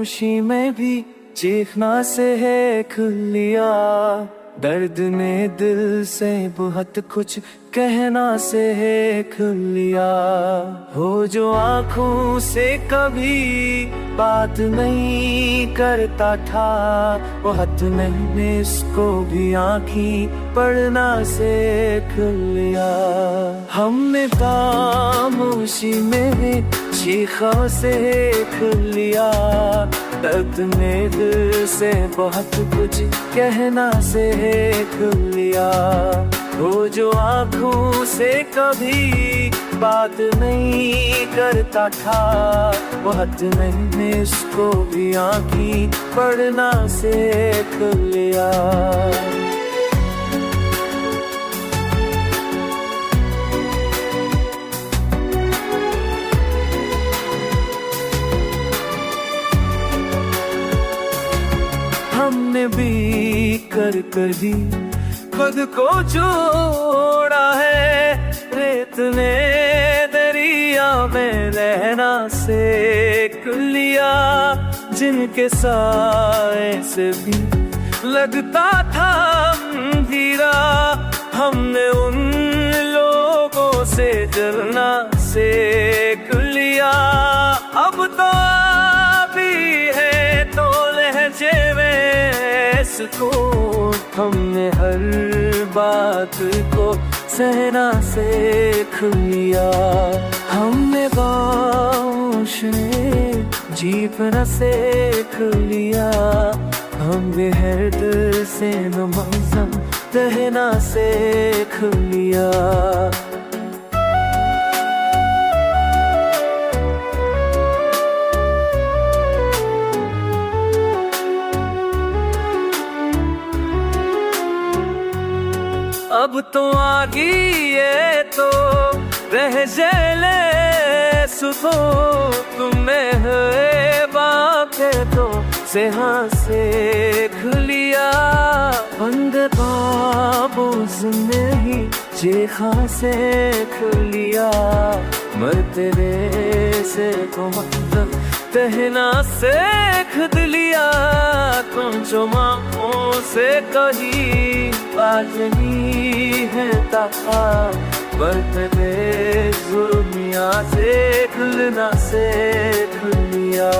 खामोशी में भी चीखना से है खुल लिया। दर्द ने दिल से बहुत कुछ कहना से है खुल लिया। हो जो आँखों से कभी बात नहीं करता था, वो हद मैंने इसको भी आँखी पढ़ना से खुल लिया। हमने खामोशी में चीखों से खुल लिया। दर्द ने दिल से बहुत कुछ कहना से खुल लिया। वो जो आँखों से कभी बात नहीं करता था, वो हद मैंने इसको भी आँखी पढ़ना से खुल लिया। हमने भी कर भी खुद को जोड़ा है। रेत ने दरिया में रहना सीख लिया। जिनके साए से भी लगता था अंधेरा, हमने उन लोगों से डरना सीख लिया। अब तो भी है तो लहजे में सुकून, हमने हर बात को सहना सीख लिया। हमने खामोश में जीना सीख लिया। हमने हर दिल से मौसम रहना सीख लिया। अब तो आगे ये तो रह जले सुतो, तुम्हें है बातें तो से हाँ सीख लिया। बंद ख्वाबों में ही चीखा सीख लिया। मरते रे से को मतलब कहना सीख लिया। तुम जो माँओं से कही बात नहीं है ताका, बरतने जुल्मिया से खुलना सीख लिया।